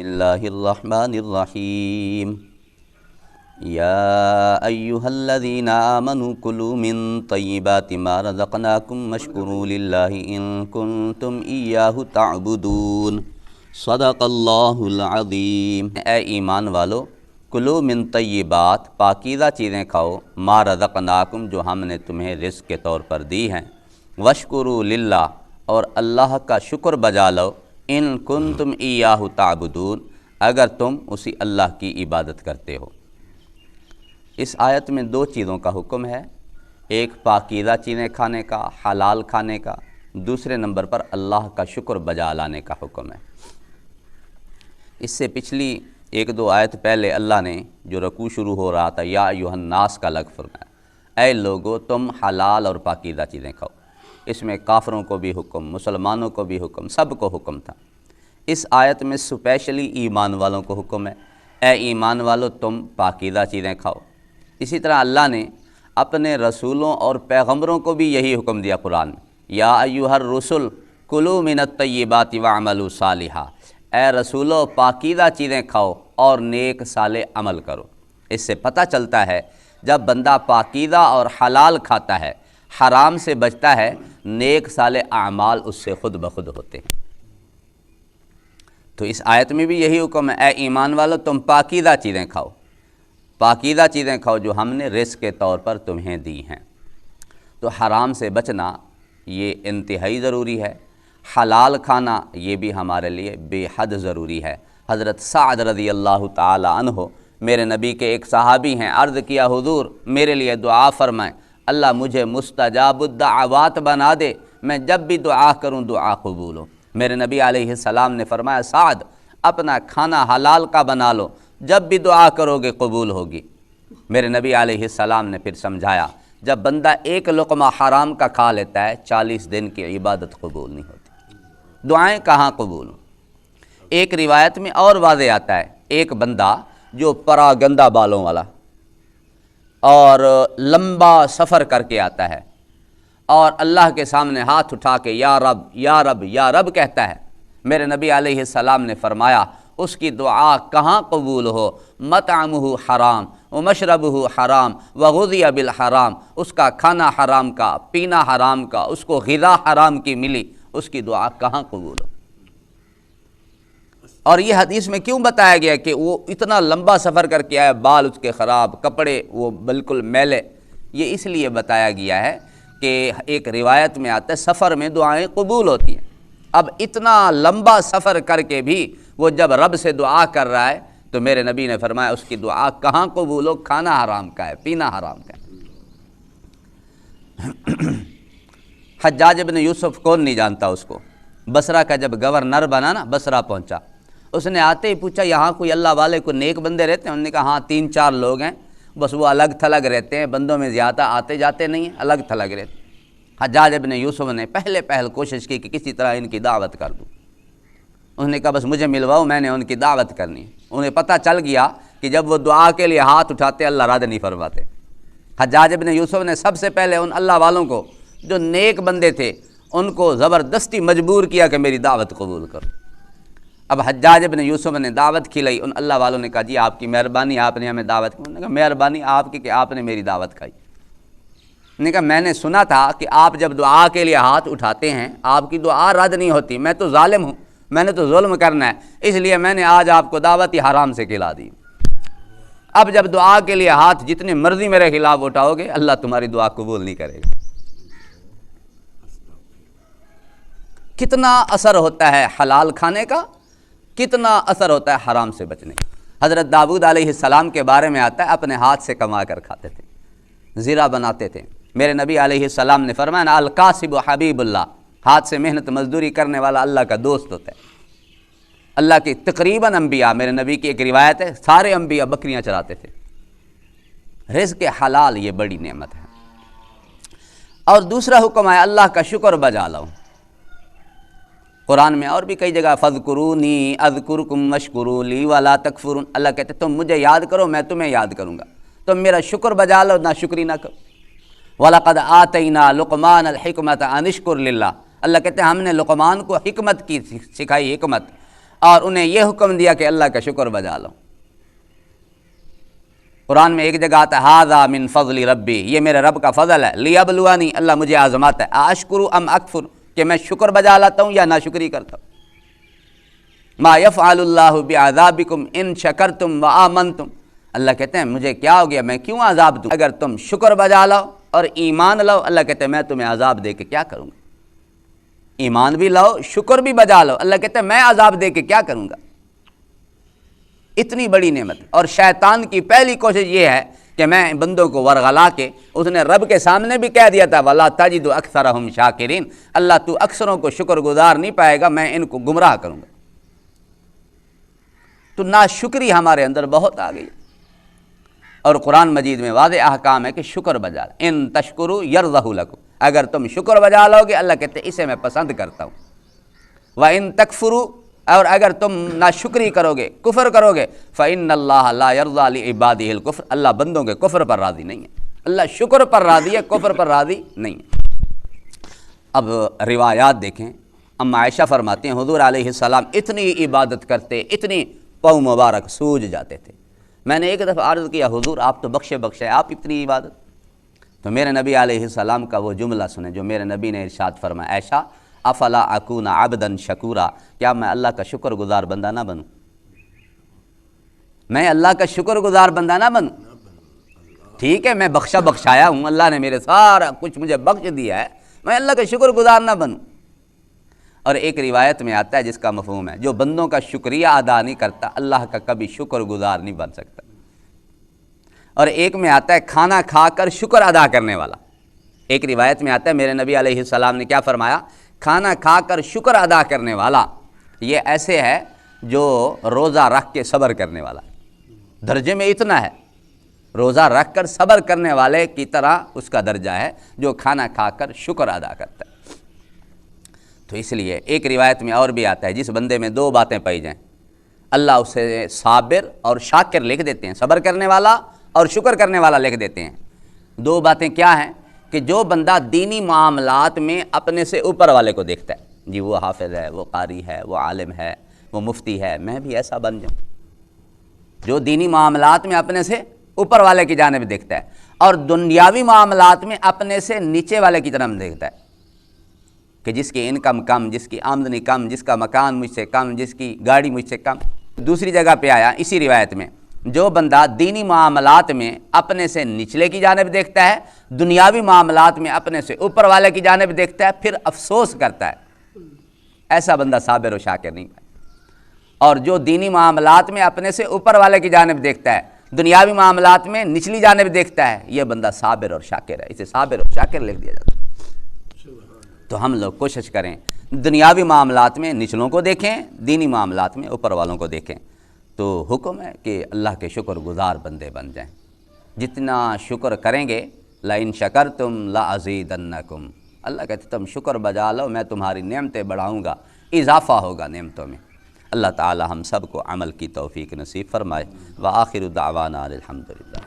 اللہ الرحمن الرحیم یا ایہا الذین آمنوا کلوا من طیبات ما رزقناکم واشکروا للہ ان کنتم ایاہ تعبدون۔ صدق اللہ العظیم۔ اے ایمان والو، کلوا من طیبات، پاکیزہ چیزیں کھاؤ، ما رزقناکم، جو ہم نے تمہیں رزق کے طور پر دی ہیں، واشکروا للہ، اور اللہ کا شکر بجا لو، ان کنتم ایاہ تعبدون، اگر تم اسی اللہ کی عبادت کرتے ہو۔ اس آیت میں دو چیزوں کا حکم ہے، ایک پاکیزہ چیزیں کھانے کا، حلال کھانے کا، دوسرے نمبر پر اللہ کا شکر بجا لانے کا حکم ہے۔ اس سے پچھلی ایک دو آیت پہلے اللہ نے جو رکوع شروع ہو رہا تھا، یا ایھا الناس کا لفظ فرمایا، اے لوگو تم حلال اور پاکیزہ چیزیں کھاؤ۔ اس میں کافروں کو بھی حکم، مسلمانوں کو بھی حکم، سب کو حکم تھا۔ اس آیت میں اسپیشلی ایمان والوں کو حکم ہے، اے ایمان والو تم پاکیزہ چیزیں کھاؤ۔ اسی طرح اللہ نے اپنے رسولوں اور پیغمبروں کو بھی یہی حکم دیا قرآن میں، یا ایھا الرسل کلوا من الطیبات واعملوا صالحا، اے رسولو پاکیزہ چیزیں کھاؤ اور نیک صالح عمل کرو۔ اس سے پتہ چلتا ہے جب بندہ پاکیزہ اور حلال کھاتا ہے، حرام سے بچتا ہے، نیک صالح اعمال اس سے خود بخود ہوتے ہیں۔ تو اس آیت میں بھی یہی حکم ہے، اے ایمان والو تم پاکیزہ چیزیں کھاؤ، پاکیزہ چیزیں کھاؤ جو ہم نے رزق کے طور پر تمہیں دی ہیں۔ تو حرام سے بچنا یہ انتہائی ضروری ہے، حلال کھانا یہ بھی ہمارے لیے بے حد ضروری ہے۔ حضرت سعد رضی اللہ تعالی عنہ میرے نبی کے ایک صحابی ہیں، عرض کیا حضور میرے لیے دعا فرمائیں، اللہ مجھے مستجاب الدعوات بنا دے، میں جب بھی دعا کروں دعا قبول ہو۔ میرے نبی علیہ السلام نے فرمایا سعد اپنا کھانا حلال کا بنا لو، جب بھی دعا کرو گے قبول ہوگی۔ میرے نبی علیہ السلام نے پھر سمجھایا جب بندہ ایک لقمہ حرام کا کھا لیتا ہے 40 دن کی عبادت قبول نہیں ہوتی، دعائیں کہاں قبول ہوں۔ ایک روایت میں اور واضح آتا ہے، ایک بندہ جو پرا گندہ بالوں والا اور لمبا سفر کر کے آتا ہے اور اللہ کے سامنے ہاتھ اٹھا کے یا رب یا رب یا رب کہتا ہے، میرے نبی علیہ السلام نے فرمایا اس کی دعا کہاں قبول ہو، مطعمہ حرام ومشربہ حرام وغذی بالحرام، اس کا کھانا حرام کا، پینا حرام کا، اس کو غذا حرام کی ملی، اس کی دعا کہاں قبول ہو۔ اور یہ حدیث میں کیوں بتایا گیا کہ وہ اتنا لمبا سفر کر کے آیا، بال اس کے خراب، کپڑے وہ بالکل میلے، یہ اس لیے بتایا گیا ہے کہ ایک روایت میں آتا ہے سفر میں دعائیں قبول ہوتی ہیں۔ اب اتنا لمبا سفر کر کے بھی وہ جب رب سے دعا کر رہا ہے تو میرے نبی نے فرمایا اس کی دعا کہاں قبول ہو، کھانا حرام کا ہے، پینا حرام کا ہے۔ حجاج بن یوسف کون نہیں جانتا اس کو، بصرہ کا جب گورنر بنا نا، بصرہ پہنچا، اس نے آتے ہی پوچھا یہاں کوئی اللہ والے کو نیک بندے رہتے ہیں؟ انہوں نے کہا ہاں 3-4 لوگ ہیں، بس وہ الگ تھلگ رہتے ہیں، بندوں میں زیادہ آتے جاتے نہیں ہیں، الگ تھلگ رہتے ہیں۔ حجاج ابن یوسف نے پہل کوشش کی کہ کسی طرح ان کی دعوت کر دوں۔ انہوں نے کہا بس مجھے ملواؤ، میں نے ان کی دعوت کرنی ہے۔ انہیں پتہ چل گیا کہ جب وہ دعا کے لیے ہاتھ اٹھاتے اللہ رد نہیں فرماتے۔ حجاج ابن یوسف نے سب سے پہلے ان اللہ والوں کو جو نیک بندے تھے ان کو زبردستی مجبور کیا کہ میری دعوت قبول کرو۔ اب حجاج ابن یوسف نے دعوت کھلائی، ان اللہ والوں نے کہا جی آپ کی مہربانی، آپ نے ہمیں دعوت کی۔ انہوں نے کہا مہربانی آپ کی کہ آپ نے میری دعوت کھائی۔ انہوں نے کہا میں نے سنا تھا کہ آپ جب دعا کے لیے ہاتھ اٹھاتے ہیں آپ کی دعا رد نہیں ہوتی، میں تو ظالم ہوں، میں نے تو ظلم کرنا ہے، اس لیے میں نے آج آپ کو دعوت ہی حرام سے کھلا دی۔ اب جب دعا کے لیے ہاتھ جتنے مرضی میرے خلاف اٹھاؤ گے اللہ تمہاری دعا قبول نہیں کرے گا۔ کتنا اثر ہوتا ہے حلال کھانے کا، کتنا اثر ہوتا ہے حرام سے بچنے کا۔ حضرت داؤد علیہ السلام کے بارے میں آتا ہے اپنے ہاتھ سے کما کر کھاتے تھے، زیرہ بناتے تھے۔ میرے نبی علیہ السلام نے فرمایا نا القاسب حبیب اللہ، ہاتھ سے محنت مزدوری کرنے والا اللہ کا دوست ہوتا ہے۔ اللہ کے تقریباً انبیاء، میرے نبی کی ایک روایت ہے سارے انبیاء بکریاں چراتے تھے۔ رزق حلال یہ بڑی نعمت ہے۔ اور دوسرا حکم ہے اللہ کا شکر بجا لاؤ۔ قرآن میں اور بھی کئی جگہ فاذکرونی اذکرکم واشکروا لی ولا تکفرون، اللہ کہتے تم مجھے یاد کرو میں تمہیں یاد کروں گا، تم میرا شکر بجا لو نہ شکری نہ کرو۔ وَلَقَدْ آتَيْنَا لُقْمَانَ الْحِكْمَةَ أَنِ اشْكُرْ لِلَّهِ، اللہ کہتے ہیں ہم نے لقمان کو حکمت کی سکھائی، حکمت اور انہیں یہ حکم دیا کہ اللہ کا شکر بجا لو۔ قرآن میں ایک جگہ آتا ہے ھذا من فضل ربی، یہ میرے رب کا فضل ہے، لیبلونی، اللہ مجھے آزماتا ہے، اشکر ام اکفر، کہ میں شکر بجا لاتا ہوں یا ناشکری کرتا ہوں۔ ما یفعل اللہ بعذابکم ان شکرتم وآمنتم، اللہ کہتے ہیں مجھے کیا ہو گیا، میں کیوں عذاب دوں اگر تم شکر بجا لاؤ اور ایمان لاؤ۔ اللہ کہتے ہیں میں تمہیں عذاب دے کے کیا کروں گا، ایمان بھی لاؤ شکر بھی بجا لاؤ، اللہ کہتے ہیں میں عذاب دے کے کیا کروں گا۔ اتنی بڑی نعمت، اور شیطان کی پہلی کوشش یہ ہے کہ میں بندوں کو ورغلا کے، اس نے رب کے سامنے بھی کہہ دیا تھا وَلَا تَجِدُ أَكْثَرَهُمْ شَاكِرِينَ، اللہ تو اکثروں کو شکر گزار نہیں پائے گا، میں ان کو گمراہ کروں گا۔ تو ناشکری ہمارے اندر بہت آ گئی، اور قرآن مجید میں واضح احکام ہے کہ شکر بجا لو، ان تشکروا یرضہ لکم، اگر تم شکر بجا لو گے اللہ کہتے ہیں اسے میں پسند کرتا ہوں۔ وَإِن تَكْفُرُوا، اور اگر تم ناشکری کرو گے، کفر کرو گے، فَإِنَّ اللَّهَ لَا يَرْضَىٰ لِعِبَادِهِ الْكُفْرَ، اللہ بندوں کے کفر پر راضی نہیں ہے، اللہ شکر پر راضی ہے، کفر پر راضی نہیں ہے۔ اب روایات دیکھیں، اما عائشہ فرماتے ہیں حضور علیہ السلام اتنی عبادت کرتے، اتنی پاؤں مبارک سوج جاتے تھے۔ میں نے ایک دفعہ عرض کیا حضور آپ تو بخشے آپ اتنی عبادت، تو میرے نبی علیہ السلام کا وہ جملہ سنیں جو میرے نبی نے ارشاد فرمایا، عائشہ افلا اکون عبدا شکورا، کیا میں اللہ کا شکر گزار بندہ نہ بنوں، میں اللہ کا شکر گزار بندہ نہ بنوں۔ ٹھیک ہے میں بخشایا ہوں، اللہ نے میرے سارا کچھ مجھے بخش دیا ہے، میں اللہ کا شکر گزار نہ بنوں۔ اور ایک روایت میں آتا ہے جس کا مفہوم ہے جو بندوں کا شکریہ ادا نہیں کرتا اللہ کا کبھی شکر گزار نہیں بن سکتا۔ اور ایک میں آتا ہے کھانا کھا کر شکر ادا کرنے والا، ایک روایت میں آتا ہے میرے نبی علیہ السلام نے کیا فرمایا، کھانا کھا کر شکر ادا کرنے والا یہ ایسے ہے جو روزہ رکھ کے صبر کرنے والا، درجے میں اتنا ہے، روزہ رکھ کر صبر کرنے والے کی طرح اس کا درجہ ہے جو کھانا کھا کر شکر ادا کرتا ہے۔ تو اس لیے ایک روایت میں اور بھی آتا ہے جس بندے میں دو باتیں پائی جائیں اللہ اسے صابر اور شاکر لکھ دیتے ہیں، صبر کرنے والا اور شکر کرنے والا لکھ دیتے ہیں۔ دو باتیں کیا ہیں کہ جو بندہ دینی معاملات میں اپنے سے اوپر والے کو دیکھتا ہے، جی وہ حافظ ہے، وہ قاری ہے، وہ عالم ہے، وہ مفتی ہے، میں بھی ایسا بن جاؤں، جو دینی معاملات میں اپنے سے اوپر والے کی جانب دیکھتا ہے، اور دنیاوی معاملات میں اپنے سے نیچے والے کی طرف دیکھتا ہے کہ جس کی انکم کم، جس کی آمدنی کم، جس کا مکان مجھ سے کم، جس کی گاڑی مجھ سے کم۔ دوسری جگہ پہ آیا اسی روایت میں جو بندہ دینی معاملات میں اپنے سے نچلے کی جانب دیکھتا ہے، دنیاوی معاملات میں اپنے سے اوپر والے کی جانب دیکھتا ہے، پھر افسوس کرتا ہے، ایسا بندہ صابر و شاکر نہیں ہے۔ اور جو دینی معاملات میں اپنے سے اوپر والے کی جانب دیکھتا ہے، دنیاوی معاملات میں نچلی جانب دیکھتا ہے، یہ بندہ صابر اور شاکر ہے، اسے صابر اور شاکر لکھ دیا جاتا ہے۔ تو ہم لوگ کوشش کریں دنیاوی معاملات میں نچلوں کو دیکھیں، دینی معاملات میں اوپر والوں کو دیکھیں۔ تو حکم ہے کہ اللہ کے شکر گزار بندے بن جائیں، جتنا شکر کریں گے لَإِن شَكَرْتُمْ لَأَزِيدَنَّكُمْ، اللہ کہتے تم شکر بجا لو میں تمہاری نعمتیں بڑھاؤں گا، اضافہ ہوگا نعمتوں میں۔ اللہ تعالی ہم سب کو عمل کی توفیق نصیب فرمائے۔ وآخر دعوانا الحمدللہ۔